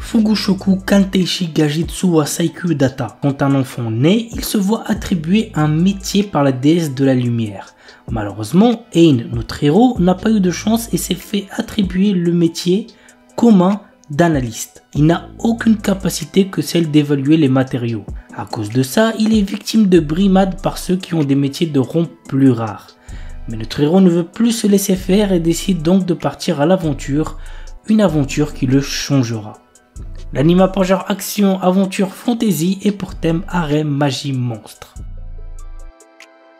Fugushoku Kanteishi Gajitsu wa Saikyu Data. Quand un enfant naît, il se voit attribuer un métier par la déesse de la lumière. Malheureusement, Ein, notre héros, n'a pas eu de chance et s'est fait attribuer le métier commun d'analyste. Il n'a aucune capacité que celle d'évaluer les matériaux. À cause de ça, il est victime de brimades par ceux qui ont des métiers de rang plus rares. Mais notre héros ne veut plus se laisser faire et décide donc de partir à l'aventure, une aventure qui le changera. L'anime a pour genre action, aventure, fantasy et pour thème harem, magie, monstre.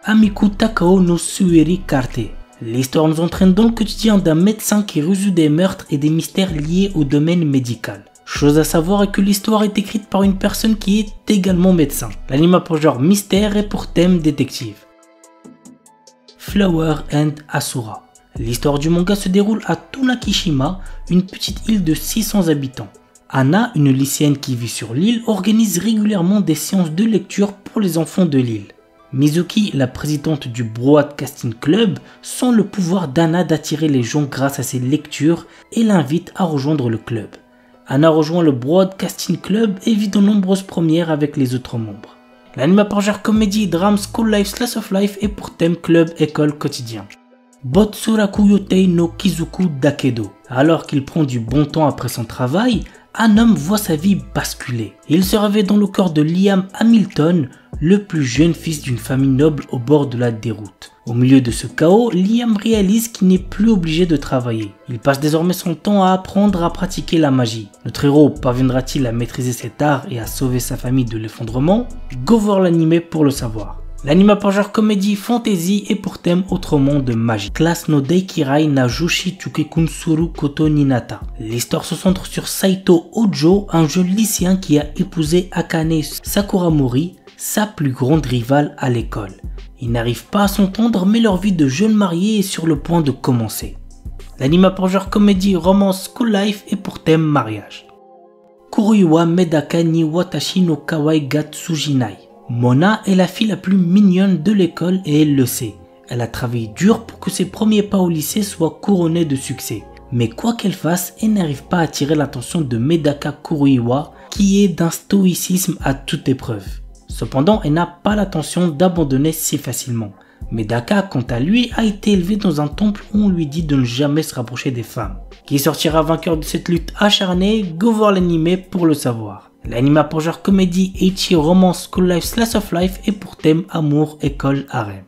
Amiku Takao no Sueri Karte. L'histoire nous entraîne dans le quotidien d'un médecin qui résout des meurtres et des mystères liés au domaine médical. Chose à savoir est que l'histoire est écrite par une personne qui est également médecin. L'anime a pour genre mystère et pour thème détective. Flower and Asura. L'histoire du manga se déroule à Tunakishima, une petite île de 600 habitants. Anna, une lycéenne qui vit sur l'île, organise régulièrement des séances de lecture pour les enfants de l'île. Mizuki, la présidente du Broadcasting Club, sent le pouvoir d'Anna d'attirer les gens grâce à ses lectures et l'invite à rejoindre le club. Anna rejoint le Broadcasting Club et vit de nombreuses premières avec les autres membres. L'anime a pour genre comédie, drame, school life, slice of life et pour thème club, école, quotidien. Botsuraku Yotei no Kizuku Dakedo. Alors qu'il prend du bon temps après son travail, un homme voit sa vie basculer. Il se réveille dans le corps de Liam Hamilton, le plus jeune fils d'une famille noble au bord de la déroute. Au milieu de ce chaos, Liam réalise qu'il n'est plus obligé de travailler. Il passe désormais son temps à apprendre à pratiquer la magie. Notre héros parviendra-t-il à maîtriser cet art et à sauver sa famille de l'effondrement? Go voir l'anime pour le savoir. L'anime a pour genre comédie, fantasy et pour thème autrement de magie. Classe no Deikirai na Joshi Chukekun Suru Koto Ninata. L'histoire se centre sur Saito Ojo, un jeune lycéen qui a épousé Akane Sakuramori, sa plus grande rivale à l'école. Ils n'arrivent pas à s'entendre mais leur vie de jeunes mariés est sur le point de commencer. L'anime a pour genre comédie, romance, school life et pour thème mariage. Kuruiwa Medaka ni Watashi no Kawai ga Tsujinai. Mona est la fille la plus mignonne de l'école et elle le sait. Elle a travaillé dur pour que ses premiers pas au lycée soient couronnés de succès. Mais quoi qu'elle fasse, elle n'arrive pas à attirer l'attention de Medaka Kuruiwa, qui est d'un stoïcisme à toute épreuve. Cependant, elle n'a pas l'intention d'abandonner si facilement. Medaka, quant à lui, a été élevé dans un temple où on lui dit de ne jamais se rapprocher des femmes. Qui sortira vainqueur de cette lutte acharnée? Go voir l'anime pour le savoir. L'anime a pour genre comédie, ecchi, romance, school life, slice of life et pour thème amour, école, harem.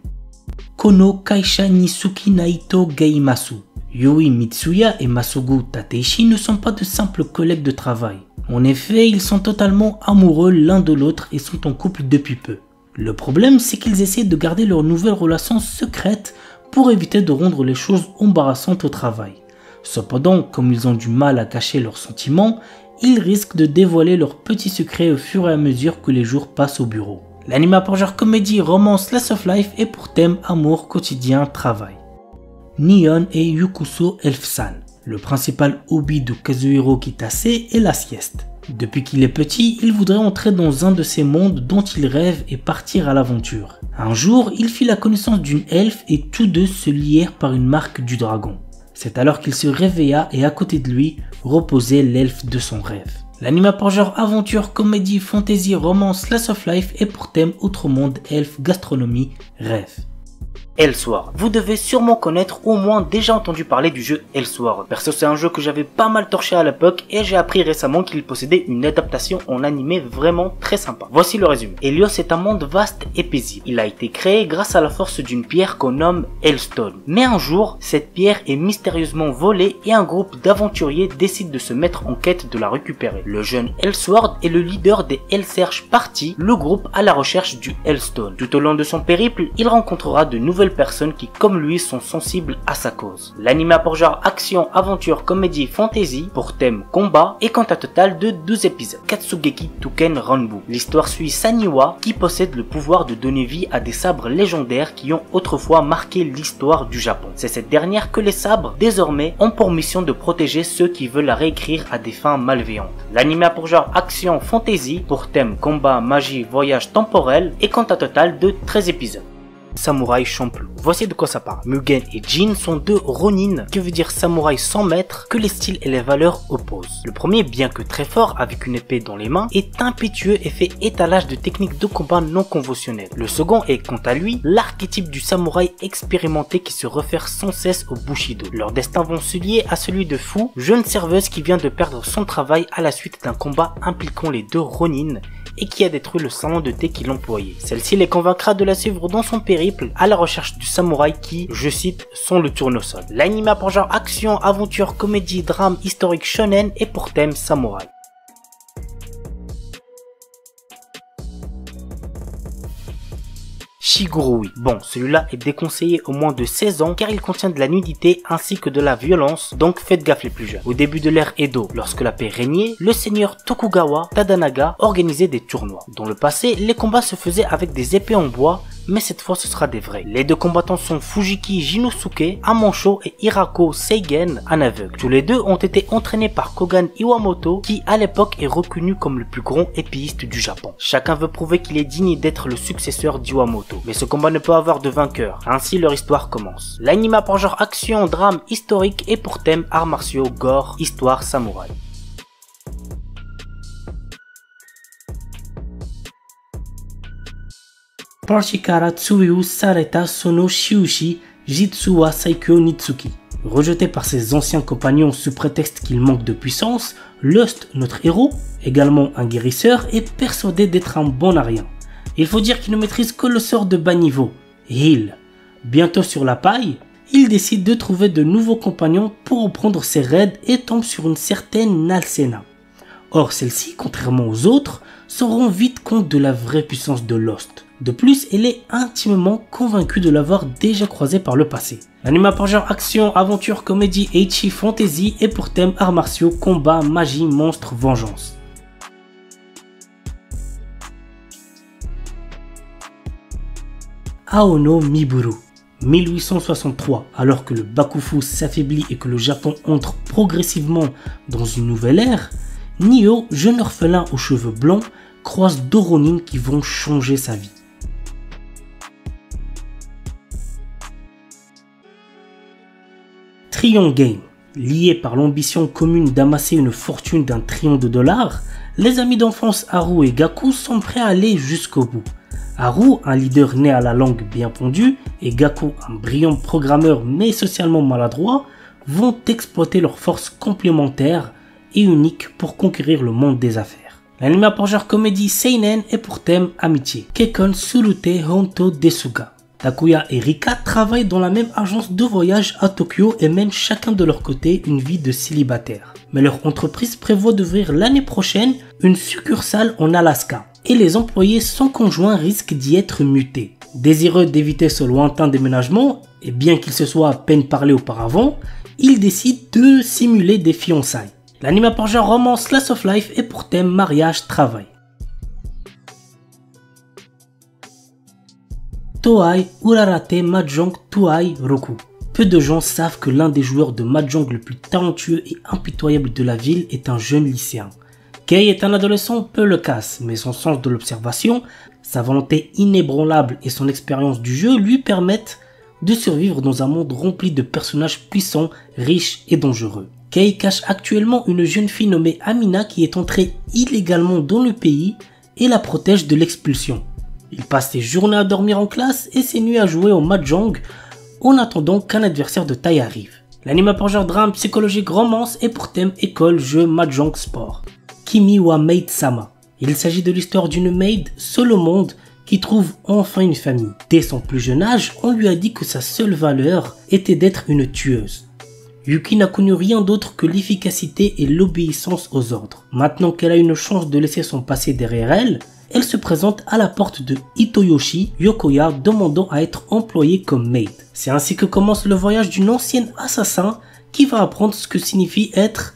Kono Kaisha ni Suki Naito Geimasu. Yui Mitsuya et Masugu Tateishi ne sont pas de simples collègues de travail. En effet, ils sont totalement amoureux l'un de l'autre et sont en couple depuis peu. Le problème, c'est qu'ils essaient de garder leur nouvelle relation secrète pour éviter de rendre les choses embarrassantes au travail. Cependant, comme ils ont du mal à cacher leurs sentiments, ils risquent de dévoiler leurs petits secrets au fur et à mesure que les jours passent au bureau. L'anime a pour genre comédie, romance, slice of life et pour thème amour, quotidien, travail. Nihon et Yukuso Elf-san. Le principal hobby de Kazuhiro Kitase est la sieste. Depuis qu'il est petit, il voudrait entrer dans un de ces mondes dont il rêve et partir à l'aventure. Un jour, il fit la connaissance d'une elfe et tous deux se lièrent par une marque du dragon. C'est alors qu'il se réveilla et à côté de lui reposait l'elfe de son rêve. L'anime a pour genre aventure, comédie, fantasy, romance, slice of life et pour thème autre monde, elfe, gastronomie, rêve. Elsword. Vous devez sûrement connaître, au moins déjà entendu parler du jeu Elsword. Perso, c'est un jeu que j'avais pas mal torché à l'époque et j'ai appris récemment qu'il possédait une adaptation en animé vraiment très sympa. Voici le résumé. Helios est un monde vaste et paisible. Il a été créé grâce à la force d'une pierre qu'on nomme Hellstone. Mais un jour, cette pierre est mystérieusement volée et un groupe d'aventuriers décide de se mettre en quête de la récupérer. Le jeune Elsword est le leader des Hellsearch Party, le groupe à la recherche du Hellstone. Tout au long de son périple, il rencontrera de nouvelles nouvelles personnes qui, comme lui, sont sensibles à sa cause. L'anime a pour genre action, aventure, comédie, fantasy, pour thème combat, et compte un total de 12 épisodes. Katsugeki Touken Ranbu. L'histoire suit Saniwa qui possède le pouvoir de donner vie à des sabres légendaires qui ont autrefois marqué l'histoire du Japon. C'est cette dernière que les sabres, désormais, ont pour mission de protéger ceux qui veulent la réécrire à des fins malveillantes. L'anime a pour genre action fantasy, pour thème combat, magie, voyage temporel et compte un total de 13 épisodes. Samouraï Champloo. Voici de quoi ça parle. Mugen et Jin sont deux Ronin, qui veut dire samouraï sans maître, que les styles et les valeurs opposent. Le premier, bien que très fort avec une épée dans les mains, est impétueux et fait étalage de techniques de combat non conventionnelles. Le second est, quant à lui, l'archétype du samouraï expérimenté qui se réfère sans cesse au Bushido. Leurs destins vont se lier à celui de Fu, jeune serveuse qui vient de perdre son travail à la suite d'un combat impliquant les deux Ronin, et qui a détruit le salon de thé qu'il employait. Celle-ci les convaincra de la suivre dans son périple à la recherche du samouraï qui, je cite, sont le tournesol. L'anime a pour genre action, aventure, comédie, drame, historique shonen et pour thème samouraï. Shigurui. Bon, celui-là est déconseillé au moins de 16 ans car il contient de la nudité ainsi que de la violence, donc faites gaffe les plus jeunes. Au début de l'ère Edo, lorsque la paix régnait, le seigneur Tokugawa Tadanaga organisait des tournois. Dans le passé, les combats se faisaient avec des épées en bois, mais cette fois ce sera des vrais. Les deux combattants sont Fujiki Jinosuke, un manchot, et Hirako Seigen, un aveugle. Tous les deux ont été entraînés par Kogan Iwamoto, qui à l'époque est reconnu comme le plus grand épéiste du Japon. Chacun veut prouver qu'il est digne d'être le successeur d'Iwamoto, mais ce combat ne peut avoir de vainqueur. Ainsi leur histoire commence. L'anime a pour genre action, drame, historique et pour thème arts martiaux, gore, histoire, samouraï. Parshikara Tsuyu Sareta Sono Shiushi Jitsu wa Saikyo Nitsuki. Rejeté par ses anciens compagnons sous prétexte qu'il manque de puissance, Lust, notre héros, également un guérisseur, est persuadé d'être un bon à rien. Il faut dire qu'il ne maîtrise que le sort de bas niveau, Heal. Bientôt sur la paille, il décide de trouver de nouveaux compagnons pour reprendre ses raids et tombe sur une certaine Nalsena. Or celle-ci, contrairement aux autres, se rend vite compte de la vraie puissance de Lost. De plus, elle est intimement convaincue de l'avoir déjà croisé par le passé. L'anime a pour genre action, aventure, comédie, ecchi, fantasy et pour thème arts martiaux, combat, magie, monstre, vengeance. Aono Miburu. 1863, alors que le Bakufu s'affaiblit et que le Japon entre progressivement dans une nouvelle ère, Nio, jeune orphelin aux cheveux blancs, croise deux Ronin qui vont changer sa vie. Trion Game. Liés par l'ambition commune d'amasser une fortune d'un trillion de dollars, les amis d'enfance Haru et Gaku sont prêts à aller jusqu'au bout. Haru, un leader né à la langue bien pondue, et Gaku, un brillant programmeur mais socialement maladroit, vont exploiter leurs forces complémentaires et uniques pour conquérir le monde des affaires. L'anime a pour genre comédie seinen et pour thème amitié. Kekkon Surute Honto Desuga. Takuya et Rika travaillent dans la même agence de voyage à Tokyo et mènent chacun de leur côté une vie de célibataire. Mais leur entreprise prévoit d'ouvrir l'année prochaine une succursale en Alaska. Et les employés sans conjoint risquent d'y être mutés. Désireux d'éviter ce lointain déménagement, et bien qu'ils se soient à peine parlé auparavant, ils décident de simuler des fiançailles. L'anime a pour genre roman slice of life et pour thème mariage, travail. Toei Urarate Mahjong Tuai Roku. Peu de gens savent que l'un des joueurs de Mahjong le plus talentueux et impitoyable de la ville est un jeune lycéen. Kei est un adolescent peu loquace, mais son sens de l'observation, sa volonté inébranlable et son expérience du jeu lui permettent de survivre dans un monde rempli de personnages puissants, riches et dangereux. Kei cache actuellement une jeune fille nommée Amina qui est entrée illégalement dans le pays et la protège de l'expulsion. Il passe ses journées à dormir en classe et ses nuits à jouer au Mahjong en attendant qu'un adversaire de taille arrive. L'anime a pour genre drame, psychologique, romance et pour thème école, jeu, Mahjong, sport. Kimi wa Maid Sama. Il s'agit de l'histoire d'une maid seule au monde qui trouve enfin une famille. Dès son plus jeune âge, on lui a dit que sa seule valeur était d'être une tueuse. Yuki n'a connu rien d'autre que l'efficacité et l'obéissance aux ordres. Maintenant qu'elle a une chance de laisser son passé derrière elle, elle se présente à la porte de Hitoyoshi Yokoya demandant à être employée comme maid. C'est ainsi que commence le voyage d'une ancienne assassin qui va apprendre ce que signifie être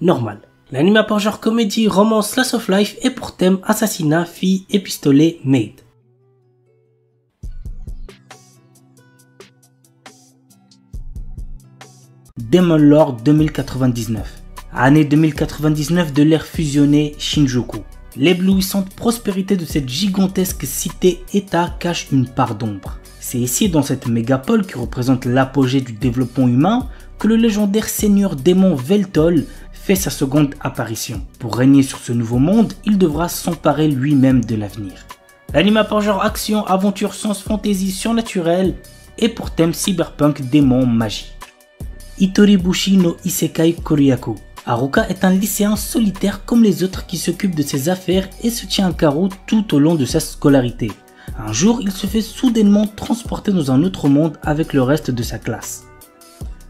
normal. L'anime a pour genre comédie, romance, slice of life et pour thème assassinat, fille et pistolet, maid. Demon Lord 2099. Année 2099 de l'ère fusionnée Shinjuku. L'éblouissante prospérité de cette gigantesque cité-état cache une part d'ombre. C'est ici, dans cette mégapole qui représente l'apogée du développement humain, que le légendaire seigneur démon Veltol fait sa seconde apparition. Pour régner sur ce nouveau monde, il devra s'emparer lui-même de l'avenir. L'anime a pour genre action, aventure, science, fantasy, surnaturel et pour thème cyberpunk, démon, magie. Itoribushi no Isekai Koryaku. Haruka est un lycéen solitaire comme les autres qui s'occupe de ses affaires et se tient à carreau tout au long de sa scolarité. Un jour, il se fait soudainement transporter dans un autre monde avec le reste de sa classe.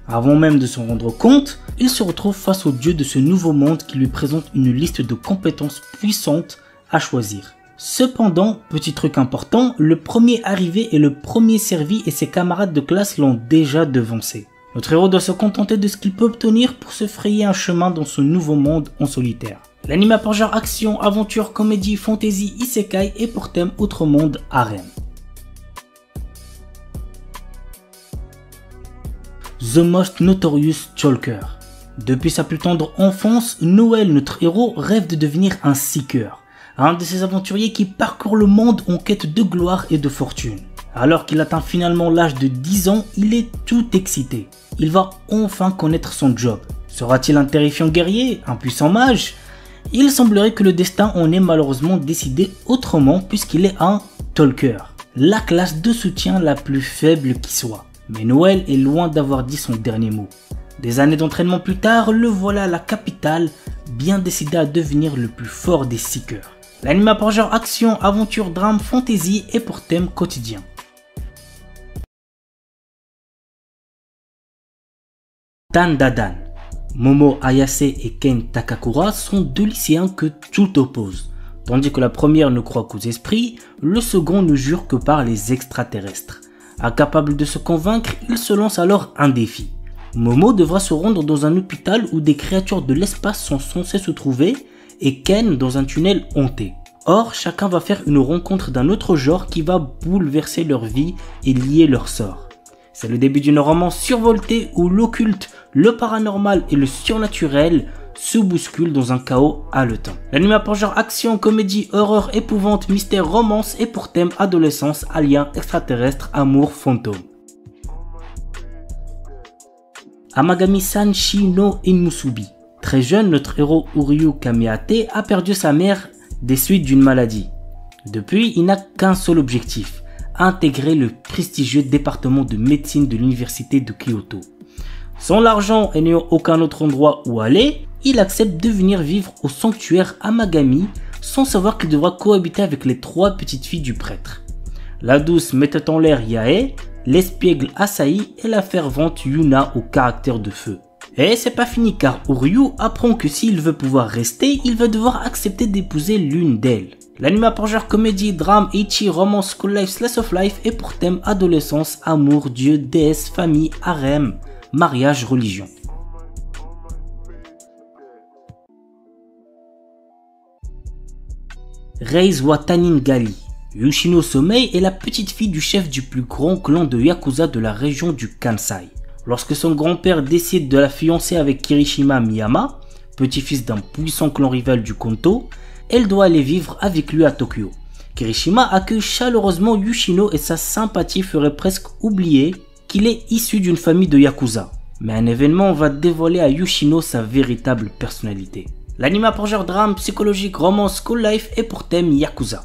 Avant même de s'en rendre compte, il se retrouve face au dieu de ce nouveau monde qui lui présente une liste de compétences puissantes à choisir. Cependant, petit truc important, le premier arrivé est le premier servi et ses camarades de classe l'ont déjà devancé. Notre héros doit se contenter de ce qu'il peut obtenir pour se frayer un chemin dans ce nouveau monde en solitaire. L'anime a pour genre action, aventure, comédie, fantasy, isekai et pour thème autre monde, harem. The Most Notorious Chalker. Depuis sa plus tendre enfance, Noël, notre héros, rêve de devenir un seeker, un de ces aventuriers qui parcourent le monde en quête de gloire et de fortune. Alors qu'il atteint finalement l'âge de 10 ans, il est tout excité. Il va enfin connaître son job. Sera-t-il un terrifiant guerrier, un puissant mage? Il semblerait que le destin en ait malheureusement décidé autrement puisqu'il est un talker, la classe de soutien la plus faible qui soit. Mais Noël est loin d'avoir dit son dernier mot. Des années d'entraînement plus tard, le voilà à la capitale, bien décidé à devenir le plus fort des seekers. L'anime a pour genre action, aventure, drame, fantasy et pour thème quotidien. Dandadan. Momo Ayase et Ken Takakura sont deux lycéens que tout oppose. Tandis que la première ne croit qu'aux esprits, le second ne jure que par les extraterrestres. Incapable de se convaincre, il se lance alors un défi. Momo devra se rendre dans un hôpital où des créatures de l'espace sont censées se trouver et Ken dans un tunnel hanté. Or, chacun va faire une rencontre d'un autre genre qui va bouleverser leur vie et lier leur sort. C'est le début d'une romance survoltée où l'occulte, le paranormal et le surnaturel se bousculent dans un chaos haletant. L'anime a pour genre action, comédie, horreur, épouvante, mystère, romance et pour thème adolescence, alien, extraterrestre, amour, fantôme. Amagami-san Shi no Inmusubi. Très jeune, notre héros Uryu Kamiate a perdu sa mère des suites d'une maladie. Depuis, il n'a qu'un seul objectif: intégrer le prestigieux département de médecine de l'université de Kyoto. Sans l'argent et n'ayant aucun autre endroit où aller, il accepte de venir vivre au sanctuaire Amagami sans savoir qu'il devra cohabiter avec les trois petites filles du prêtre. La douce mettait en l'air Yae, l'espiègle Asahi et la fervente Yuna au caractère de feu. Et c'est pas fini car Uryu apprend que s'il veut pouvoir rester, il va devoir accepter d'épouser l'une d'elles. L'anime a pour genre comédie, drame, ecchi, romance, school life, slice of life et pour thème adolescence, amour, dieu, déesse, famille, harem, mariage, religion. Reise Watanin Gali. Yoshino Somei est la petite fille du chef du plus grand clan de Yakuza de la région du Kansai. Lorsque son grand-père décide de la fiancer avec Kirishima Miyama, petit-fils d'un puissant clan rival du Kanto, elle doit aller vivre avec lui à Tokyo. Kirishima accueille chaleureusement Yoshino et sa sympathie ferait presque oublier qu'il est issu d'une famille de Yakuza. Mais un événement va dévoiler à Yoshino sa véritable personnalité. L'anime a pour genre drame, psychologique, romance, school life et pour thème Yakuza.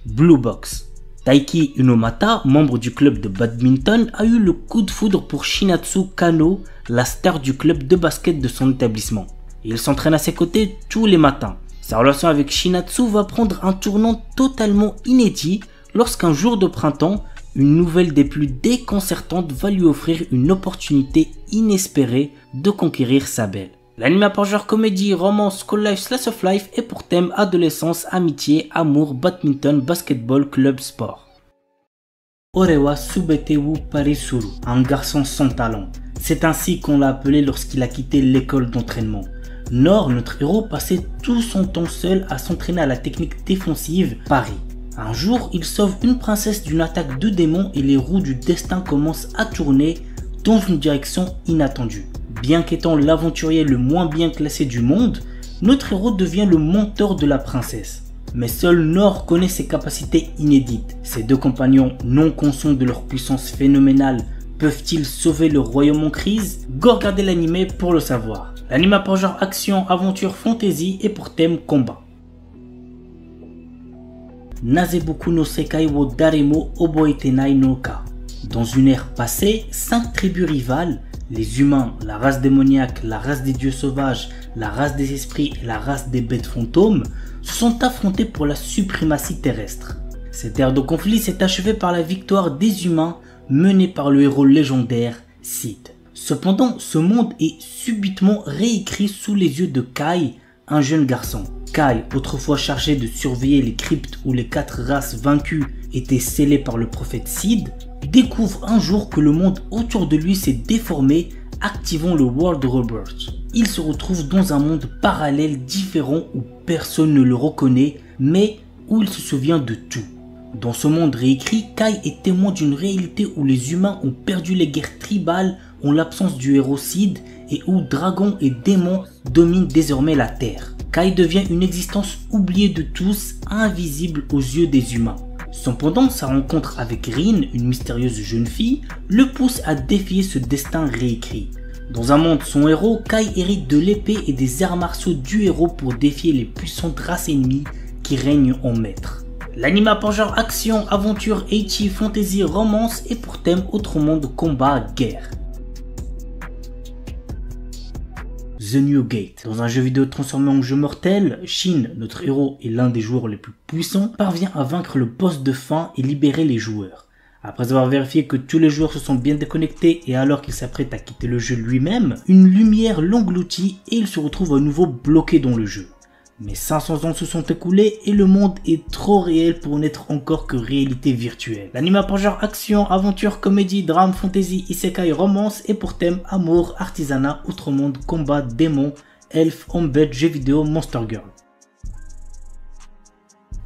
Blue Box. Taiki Unomata, membre du club de badminton, a eu le coup de foudre pour Shinatsu Kano, la star du club de basket de son établissement. Il s'entraîne à ses côtés tous les matins. Sa relation avec Shinatsu va prendre un tournant totalement inédit lorsqu'un jour de printemps, une nouvelle des plus déconcertantes va lui offrir une opportunité inespérée de conquérir sa belle. L'anime a pour genre comédie, romance, school life, slice of life et pour thème adolescence, amitié, amour, badminton, basketball, club, sport. Orewa Subetewu Parisuru, un garçon sans talent. C'est ainsi qu'on l'a appelé lorsqu'il a quitté l'école d'entraînement. Nor, notre héros, passait tout son temps seul à s'entraîner à la technique défensive Paris. Un jour, il sauve une princesse d'une attaque de démons et les roues du destin commencent à tourner dans une direction inattendue. Bien qu'étant l'aventurier le moins bien classé du monde, notre héros devient le mentor de la princesse. Mais seul Nor connaît ses capacités inédites. Ses deux compagnons, non conscients de leur puissance phénoménale, peuvent-ils sauver le royaume en crise? Go regarder l'anime pour le savoir. L'anime a pour genre action, aventure, fantasy et pour thème combat. Nazeboku no Sekai wo Daremo Oboetenai no Ka. Dans une ère passée, 5 tribus rivales, les humains, la race démoniaque, la race des dieux sauvages, la race des esprits et la race des bêtes fantômes, se sont affrontés pour la suprématie terrestre. Cette ère de conflit s'est achevée par la victoire des humains menée par le héros légendaire Sid. Cependant, ce monde est subitement réécrit sous les yeux de Kai, un jeune garçon. Kai, autrefois chargé de surveiller les cryptes où les 4 races vaincues étaient scellées par le prophète Sid, découvre un jour que le monde autour de lui s'est déformé, activant le World Rebirth. Il se retrouve dans un monde parallèle différent où personne ne le reconnaît, mais où il se souvient de tout. Dans ce monde réécrit, Kai est témoin d'une réalité où les humains ont perdu les guerres tribales en l'absence du héros Sid et où dragons et démons dominent désormais la Terre. Kai devient une existence oubliée de tous, invisible aux yeux des humains. Cependant, sa rencontre avec Rin, une mystérieuse jeune fille, le pousse à défier ce destin réécrit. Dans un monde sans héros, Kai hérite de l'épée et des arts martiaux du héros pour défier les puissantes races ennemies qui règnent en maître. L'anime a pour genre action, aventure, ecchi, fantasy, romance et pour thème autre monde, combat, guerre. The New Gate. Dans un jeu vidéo transformé en jeu mortel, Shin, notre héros et l'un des joueurs les plus puissants, parvient à vaincre le boss de fin et libérer les joueurs. Après avoir vérifié que tous les joueurs se sont bien déconnectés et alors qu'il s'apprête à quitter le jeu lui-même, une lumière l'engloutit et il se retrouve à nouveau bloqué dans le jeu. Mais 500 ans se sont écoulés et le monde est trop réel pour n'être encore que réalité virtuelle. L'anime a pour genre action, aventure, comédie, drame, fantasy, isekai, romance et pour thème amour, artisanat, autre monde, combat, démons, elfes, embed, jeux vidéo, monster girl.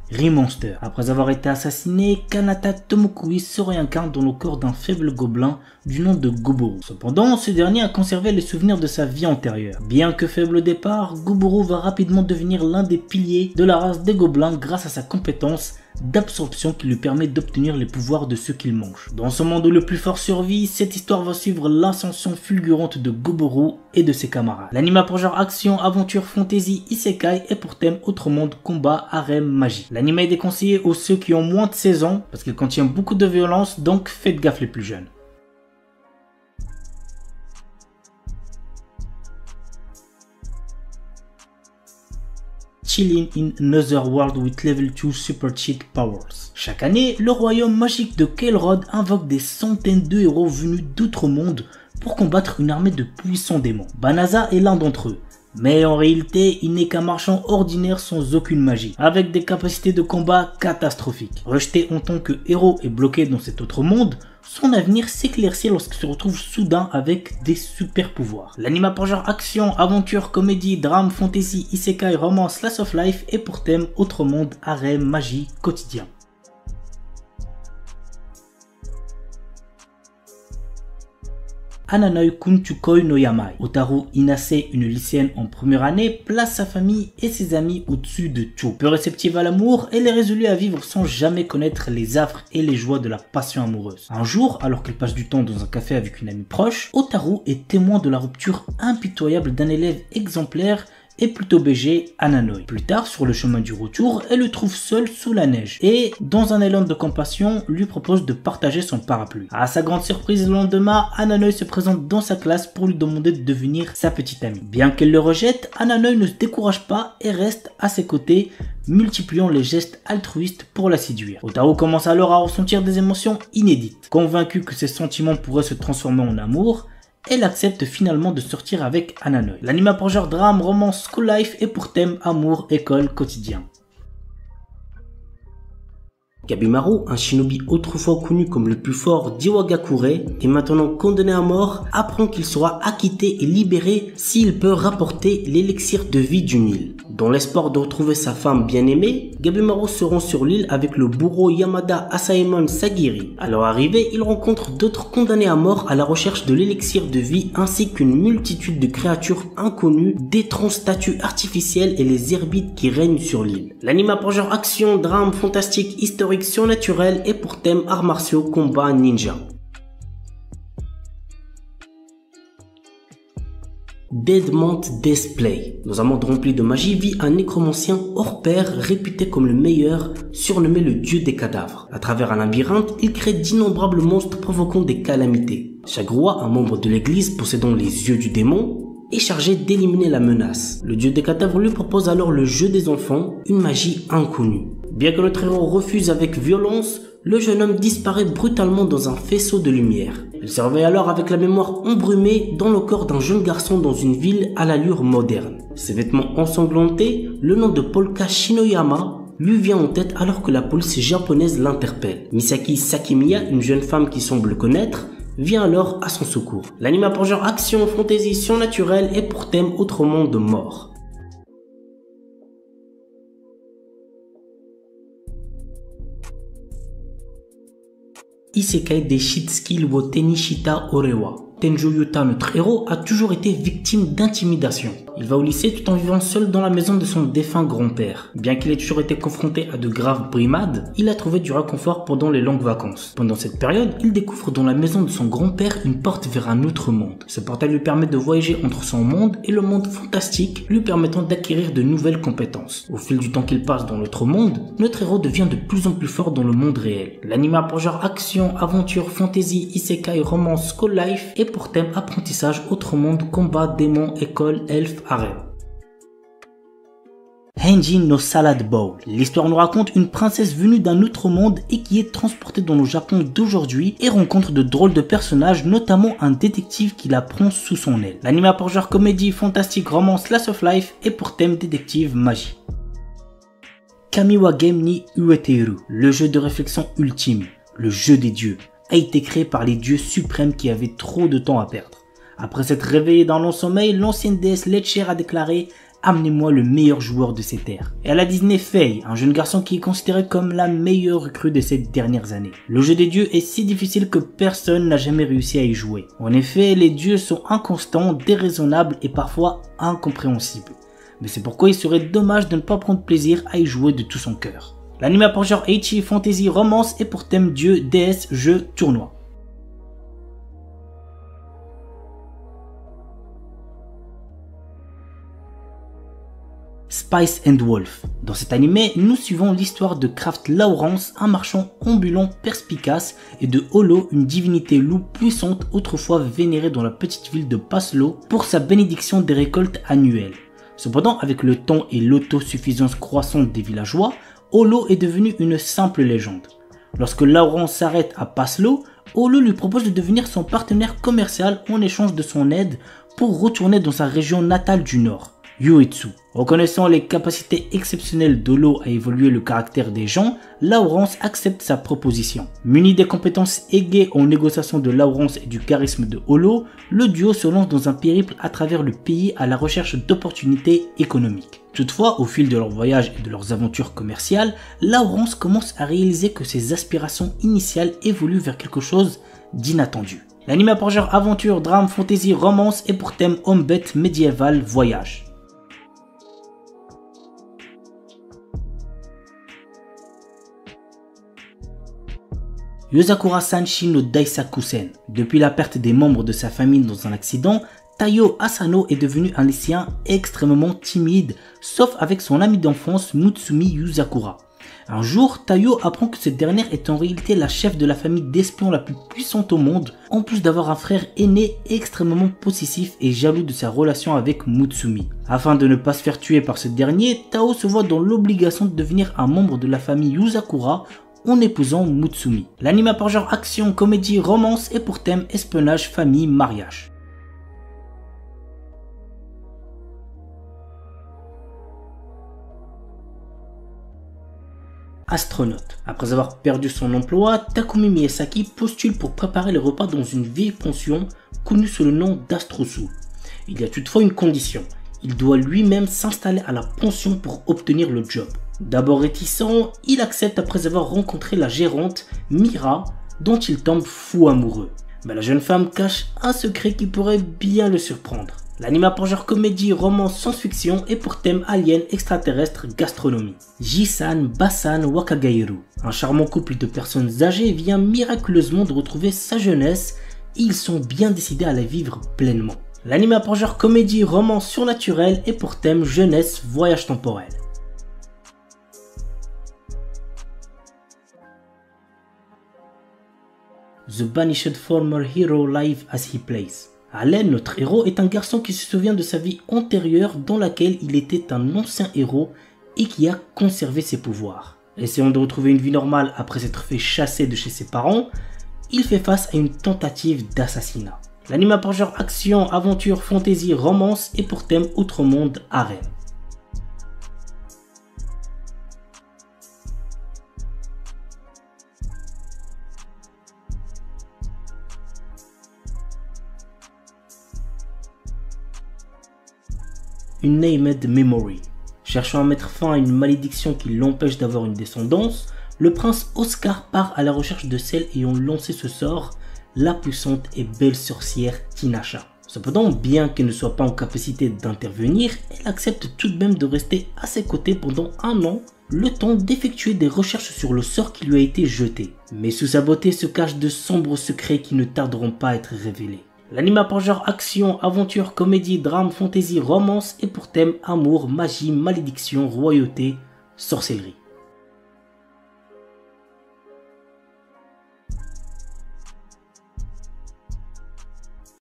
Remonster. Après avoir été assassiné, Kanata Tomokui se réincarne dans le corps d'un faible gobelin du nom de Goboro. Cependant, ce dernier a conservé les souvenirs de sa vie antérieure. Bien que faible au départ, Goboro va rapidement devenir l'un des piliers de la race des gobelins grâce à sa compétence d'absorption qui lui permet d'obtenir les pouvoirs de ceux qu'il mange. Dans ce monde où le plus fort survit, cette histoire va suivre l'ascension fulgurante de Goboro et de ses camarades. L'anime a pour genre action, aventure, fantasy, isekai et pour thème autre monde, combat, harem, magie. L'anime est déconseillé aux ceux qui ont moins de 16 ans parce qu'il contient beaucoup de violence, donc faites gaffe les plus jeunes. Chilling in Another World with Level 2 Super Cheat Powers. Chaque année, le royaume magique de Kael'Rod invoque des centaines de héros venus d'autres mondes pour combattre une armée de puissants démons. Banaza est l'un d'entre eux. Mais en réalité, il n'est qu'un marchand ordinaire sans aucune magie, avec des capacités de combat catastrophiques. Rejeté en tant que héros et bloqué dans cet autre monde, son avenir s'éclaircit lorsqu'il se retrouve soudain avec des super pouvoirs. L'anime a pour genre action, aventure, comédie, drame, fantasy, isekai, romance, slice of life et pour thème autre monde, harem, magie, quotidien. Ananoi Kunchukoi no Yamai. Otaru Inase, une lycéenne en première année, place sa famille et ses amis au-dessus de tout. Peu réceptive à l'amour, elle est résolue à vivre sans jamais connaître les affres et les joies de la passion amoureuse. Un jour, alors qu'elle passe du temps dans un café avec une amie proche, Otaru est témoin de la rupture impitoyable d'un élève exemplaire et plutôt BG, Ananoi. Plus tard, sur le chemin du retour, elle le trouve seul sous la neige et, dans un élan de compassion, lui propose de partager son parapluie. À sa grande surprise, le lendemain, Ananoi se présente dans sa classe pour lui demander de devenir sa petite amie. Bien qu'elle le rejette, Ananoi ne se décourage pas et reste à ses côtés, multipliant les gestes altruistes pour la séduire. Otaru commence alors à ressentir des émotions inédites. Convaincue que ses sentiments pourraient se transformer en amour, elle accepte finalement de sortir avec Ananoï. L'anime a pour genre drame, romance, school life et pour thème amour, école, quotidien. Gabimaru, un shinobi autrefois connu comme le plus fort d'Iwagakure et maintenant condamné à mort, apprend qu'il sera acquitté et libéré s'il peut rapporter l'élixir de vie du Nil. Dans l'espoir de retrouver sa femme bien-aimée, Gabimaru se rend sur l'île avec le bourreau Yamada Asaemon Sagiri. À leur arrivée, il rencontre d'autres condamnés à mort à la recherche de l'élixir de vie ainsi qu'une multitude de créatures inconnues, d'étranges statues artificielles et les herbites qui règnent sur l'île. L'anime a pour genre action, drame, fantastique, historique, surnaturel et pour thème arts martiaux, combat, ninja. Deadmont Display. Dans un monde rempli de magie vit un nécromancien hors pair réputé comme le meilleur, surnommé le dieu des cadavres. À travers un labyrinthe, il crée d'innombrables monstres provoquant des calamités. Chaque roi, un membre de l'église possédant les yeux du démon, est chargé d'éliminer la menace. Le dieu des cadavres lui propose alors le jeu des enfants, une magie inconnue. Bien que notre héros refuse avec violence, le jeune homme disparaît brutalement dans un faisceau de lumière. Il se réveille alors avec la mémoire embrumée dans le corps d'un jeune garçon dans une ville à l'allure moderne. Ses vêtements ensanglantés, le nom de Polka Shinoyama lui vient en tête alors que la police japonaise l'interpelle. Misaki Sakimiya, une jeune femme qui semble le connaître, vient alors à son secours. L'anime a pour genre action, fantasy, surnaturel et pour thème autre monde de mort. Isekai des Shitsuki wo Tenishita Orewa. Tenjo Yuta, notre héros, a toujours été victime d'intimidation. Il va au lycée tout en vivant seul dans la maison de son défunt grand-père. Bien qu'il ait toujours été confronté à de graves brimades, il a trouvé du réconfort pendant les longues vacances. Pendant cette période, il découvre dans la maison de son grand-père une porte vers un autre monde. Ce portail lui permet de voyager entre son monde et le monde fantastique, lui permettant d'acquérir de nouvelles compétences. Au fil du temps qu'il passe dans l'autre monde, notre héros devient de plus en plus fort dans le monde réel. L'anime a pour genre action, aventure, fantasy, isekai, romance, school life et pour thème apprentissage, autre monde, combat, démon, école, elfe, harem. Henji no Salad Bowl. L'histoire nous raconte une princesse venue d'un autre monde et qui est transportée dans le Japon d'aujourd'hui et rencontre de drôles de personnages, notamment un détective qui la prend sous son aile. L'anime a pour genre comédie, fantastique, romance, slice of life et pour thème détective, magie. Kamiwa Game ni Ueteru, le jeu de réflexion ultime, le jeu des dieux, a été créé par les dieux suprêmes qui avaient trop de temps à perdre. Après s'être réveillé dans long sommeil, l'ancienne déesse Letcher a déclaré « Amenez-moi le meilleur joueur de ces terres ». Et elle a désigné Fei, un jeune garçon qui est considéré comme la meilleure recrue de ces dernières années. Le jeu des dieux est si difficile que personne n'a jamais réussi à y jouer. En effet, les dieux sont inconstants, déraisonnables et parfois incompréhensibles. Mais c'est pourquoi il serait dommage de ne pas prendre plaisir à y jouer de tout son cœur. L'anime a pour genre ecchi, fantasy, romance et pour thème dieu, déesse, jeu, tournoi. Spice and Wolf. Dans cet animé, nous suivons l'histoire de Kraft Lawrence, un marchand ambulant perspicace, et de Holo, une divinité loup puissante autrefois vénérée dans la petite ville de Paslo pour sa bénédiction des récoltes annuelles. Cependant, avec le temps et l'autosuffisance croissante des villageois, Holo est devenu une simple légende. Lorsque Lawrence s'arrête à Paslo, Holo lui propose de devenir son partenaire commercial en échange de son aide pour retourner dans sa région natale du nord, Uetsu. Reconnaissant les capacités exceptionnelles d'Holo à évoluer le caractère des gens, Lawrence accepte sa proposition. Muni des compétences aiguës en négociation de Lawrence et du charisme de Holo, le duo se lance dans un périple à travers le pays à la recherche d'opportunités économiques. Toutefois, au fil de leur voyage et de leurs aventures commerciales, Lawrence commence à réaliser que ses aspirations initiales évoluent vers quelque chose d'inattendu. L'anime a pour genre aventure, drame, fantasy, romance et pour thème homme-bête médiéval, voyage. Yozakura Sanshi no Daisakusen. Depuis la perte des membres de sa famille dans un accident, Taiyo Asano est devenu un lycéen extrêmement timide, sauf avec son ami d'enfance Mutsumi Yuzakura. Un jour, Taiyo apprend que cette dernière est en réalité la chef de la famille d'espions la plus puissante au monde, en plus d'avoir un frère aîné extrêmement possessif et jaloux de sa relation avec Mutsumi. Afin de ne pas se faire tuer par ce dernier, Tao se voit dans l'obligation de devenir un membre de la famille Yuzakura en épousant Mutsumi. L'anime a par genre action, comédie, romance et pour thème espionnage, famille, mariage. astronaute. Après avoir perdu son emploi, Takumi Miyazaki postule pour préparer les repas dans une vieille pension connue sous le nom d'Astrosu. Il y a toutefois une condition. Il doit lui-même s'installer à la pension pour obtenir le job. D'abord réticent, il accepte après avoir rencontré la gérante Mira, dont il tombe fou amoureux. Mais la jeune femme cache un secret qui pourrait bien le surprendre. L'anime a pour genre comédie, romance, science-fiction et pour thème alien, extraterrestre, gastronomie. Jisan Basan Wakagairu, un charmant couple de personnes âgées vient miraculeusement de retrouver sa jeunesse et ils sont bien décidés à la vivre pleinement. L'anime a pour genre comédie, romance surnaturelle et pour thème jeunesse, voyage temporel. The Banished Former Hero Live as He Plays. Allen, notre héros, est un garçon qui se souvient de sa vie antérieure dans laquelle il était un ancien héros et qui a conservé ses pouvoirs. Essayant de retrouver une vie normale après s'être fait chasser de chez ses parents, il fait face à une tentative d'assassinat. L'anime a pour genre action, aventure, fantasy, romance et pour thème Outre Monde, harem. Une Named Memory. Cherchant à mettre fin à une malédiction qui l'empêche d'avoir une descendance, le prince Oscar part à la recherche de celle ayant lancé ce sort, la puissante et belle sorcière Tinasha. Cependant, bien qu'elle ne soit pas en capacité d'intervenir, elle accepte tout de même de rester à ses côtés pendant un an, le temps d'effectuer des recherches sur le sort qui lui a été jeté. Mais sous sa beauté se cachent de sombres secrets qui ne tarderont pas à être révélés. L'anime a pour genre action, aventure, comédie, drame, fantasy, romance et pour thème amour, magie, malédiction, royauté, sorcellerie.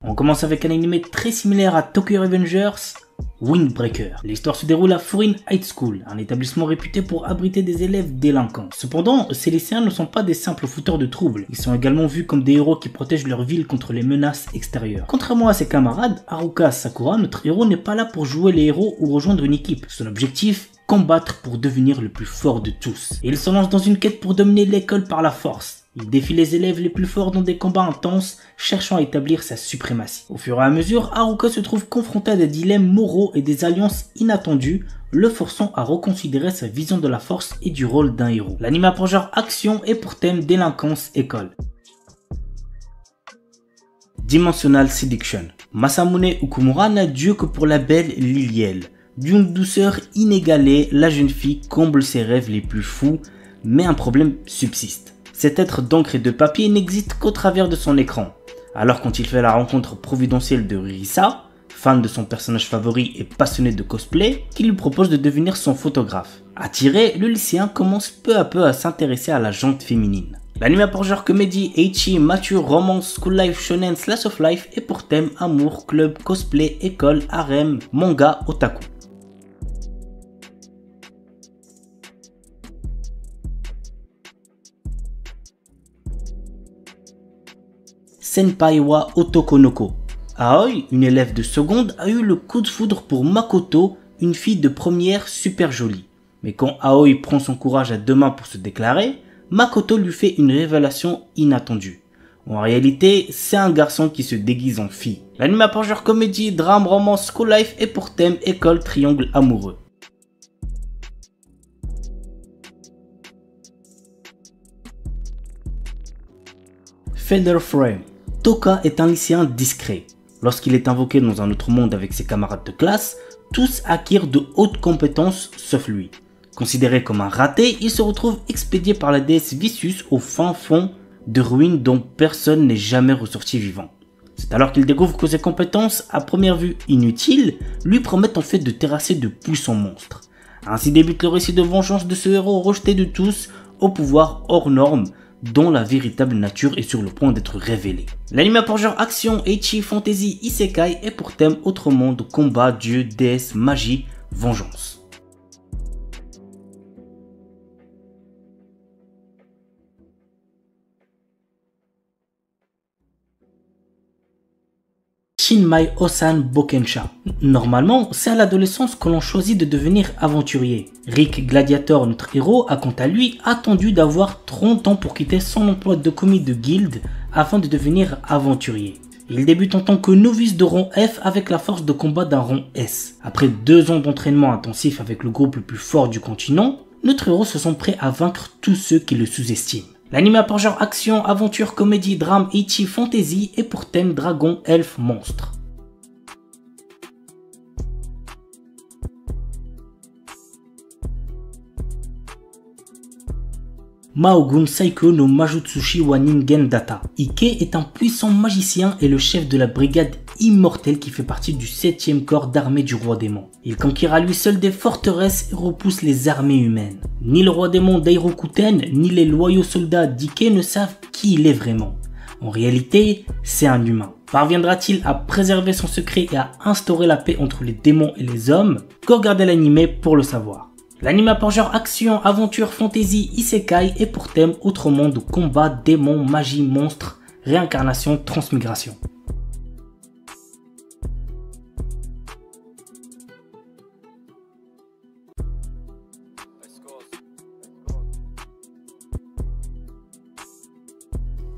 On commence avec un anime très similaire à Tokyo Revengers, Windbreaker. L'histoire se déroule à Furin High School, un établissement réputé pour abriter des élèves délinquants. Cependant, ces lycéens ne sont pas des simples fouteurs de troubles. Ils sont également vus comme des héros qui protègent leur ville contre les menaces extérieures. Contrairement à ses camarades, Haruka Sakura, notre héros n'est pas là pour jouer les héros ou rejoindre une équipe. Son objectif, combattre pour devenir le plus fort de tous. Et il se lance dans une quête pour dominer l'école par la force. Il défie les élèves les plus forts dans des combats intenses, cherchant à établir sa suprématie. Au fur et à mesure, Haruka se trouve confronté à des dilemmes moraux et des alliances inattendues, le forçant à reconsidérer sa vision de la force et du rôle d'un héros. L'anime a pour genre action et pour thème délinquance école. Dimensional Seduction. Masamune Okumura n'a Dieu que pour la belle Liliel. D'une douceur inégalée, la jeune fille comble ses rêves les plus fous, mais un problème subsiste. Cet être d'encre et de papier n'existe qu'au travers de son écran. Alors quand il fait la rencontre providentielle de Risa, fan de son personnage favori et passionné de cosplay, qui lui propose de devenir son photographe. Attiré, le lycéen commence peu à peu à s'intéresser à la jante féminine. L'anime a pour genre comédie, ecchi, mature, romance, school life, shonen, slash of life et pour thème amour, club, cosplay, école, harem, manga, otaku. Senpai wa Otokonoko. Aoi, une élève de seconde, a eu le coup de foudre pour Makoto, une fille de première super jolie. Mais quand Aoi prend son courage à deux mains pour se déclarer, Makoto lui fait une révélation inattendue. En réalité, c'est un garçon qui se déguise en fille. L'anime a pour genre comédie, drame, romance, school life et pour thème école, triangle amoureux. Feather Frame. Toka est un lycéen discret. Lorsqu'il est invoqué dans un autre monde avec ses camarades de classe, tous acquièrent de hautes compétences sauf lui. Considéré comme un raté, il se retrouve expédié par la déesse Vicious au fin fond de ruines dont personne n'est jamais ressorti vivant. C'est alors qu'il découvre que ses compétences, à première vue inutiles, lui promettent en fait de terrasser de puissants monstres. Ainsi débute le récit de vengeance de ce héros rejeté de tous, au pouvoir hors norme, dont la véritable nature est sur le point d'être révélée. L'anime a pour genre action, ecchi, fantasy, isekai et pour thème autre monde, combat, dieu, déesse, magie, vengeance. Shinmai Osan Bokensha. Normalement, c'est à l'adolescence que l'on choisit de devenir aventurier. Rick Gladiator, notre héros, a quant à lui attendu d'avoir 30 ans pour quitter son emploi de commis de guilde afin de devenir aventurier. Il débute en tant que novice de rang F avec la force de combat d'un rang S. Après 2 ans d'entraînement intensif avec le groupe le plus fort du continent, notre héros se sent prêt à vaincre tous ceux qui le sous-estiment. L'anime a pour genre action, aventure, comédie, drame, ecchi, fantasy et pour thème dragon, elfe, monstre. Maogun Saiko no Majutsushi wa Ningen Data. Ike est un puissant magicien et le chef de la brigade immortelle qui fait partie du 7e corps d'armée du roi démon. Il conquiert à lui seul des forteresses et repousse les armées humaines. Ni le roi démon Dairokuten, ni les loyaux soldats d'Ike ne savent qui il est vraiment. En réalité, c'est un humain. Parviendra-t-il à préserver son secret et à instaurer la paix entre les démons et les hommes? Go regarder l'anime pour le savoir. L'anime a pour genre action, aventure, fantasy, isekai et pour thème autre monde, combat, démons, magie, monstres, réincarnation, transmigration.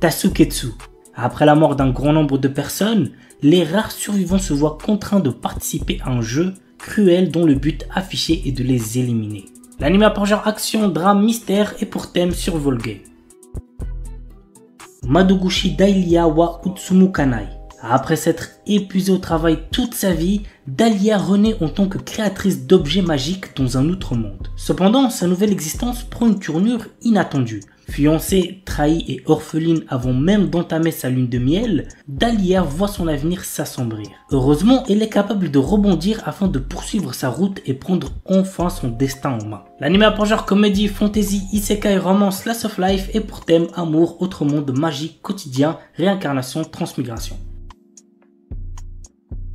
Tasuketsu. Après la mort d'un grand nombre de personnes, les rares survivants se voient contraints de participer à un jeu cruel dont le but affiché est de les éliminer. L'anime a pour genre action, drame, mystère et pour thème survival game. Madoguchi Dahlia wa Utsumu Kanai. Après s'être épuisée au travail toute sa vie, Dahlia renaît en tant que créatrice d'objets magiques dans un autre monde. Cependant, sa nouvelle existence prend une tournure inattendue. Fiancée, trahie et orpheline avant même d'entamer sa lune de miel, Dahlia voit son avenir s'assombrir. Heureusement, elle est capable de rebondir afin de poursuivre sa route et prendre enfin son destin en main. L'anime a pour genre comédie, fantasy, isekai, romance, slice of life et pour thème amour, autre monde, magie, quotidien, réincarnation, transmigration.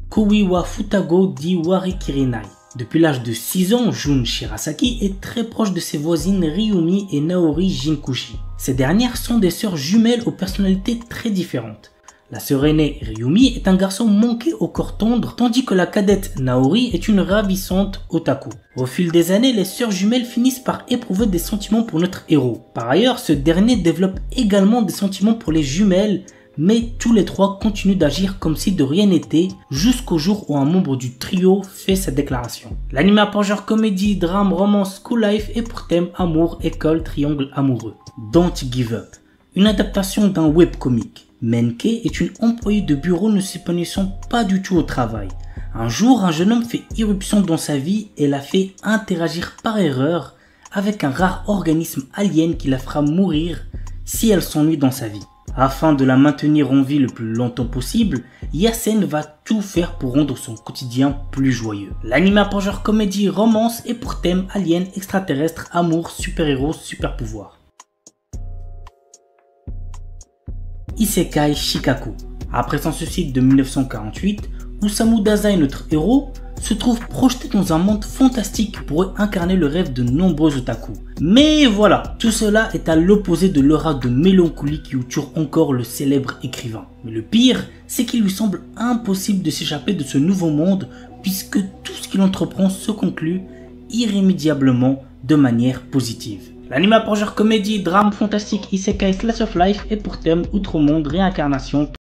Kui wa Futago di Warikirinai. Depuis l'âge de 6 ans, Jun Shirasaki est très proche de ses voisines Ryumi et Naori Jinkushi. Ces dernières sont des sœurs jumelles aux personnalités très différentes. La sœur aînée Ryumi est un garçon manqué au corps tendre, tandis que la cadette Naori est une ravissante otaku. Au fil des années, les sœurs jumelles finissent par éprouver des sentiments pour notre héros. Par ailleurs, ce dernier développe également des sentiments pour les jumelles, mais tous les trois continuent d'agir comme si de rien n'était jusqu'au jour où un membre du trio fait sa déclaration. L'anime a pour genre comédie, drame, romance, school life et pour thème amour, école, triangle amoureux. Don't Give Up, une adaptation d'un webcomic. Menke est une employée de bureau ne s'épanouissant pas du tout au travail. Un jour, un jeune homme fait irruption dans sa vie et la fait interagir par erreur avec un rare organisme alien qui la fera mourir si elle s'ennuie dans sa vie. Afin de la maintenir en vie le plus longtemps possible, Yasen va tout faire pour rendre son quotidien plus joyeux. L'anime a pour genre comédie, romance et pour thème alien, extraterrestre, amour, super-héros, super-pouvoir. Isekai Shikaku. Après son suicide de 1948, Osamu Dazai, notre héros, se trouve projeté dans un monde fantastique qui pourrait incarner le rêve de nombreux otaku. Mais voilà, tout cela est à l'opposé de l'aura de mélancolie qui entoure encore le célèbre écrivain. Mais le pire, c'est qu'il lui semble impossible de s'échapper de ce nouveau monde puisque tout ce qu'il entreprend se conclut irrémédiablement de manière positive. L'anime a pour genre comédie, drame, fantastique, isekai, slice of life et pour thème outre-monde, réincarnation,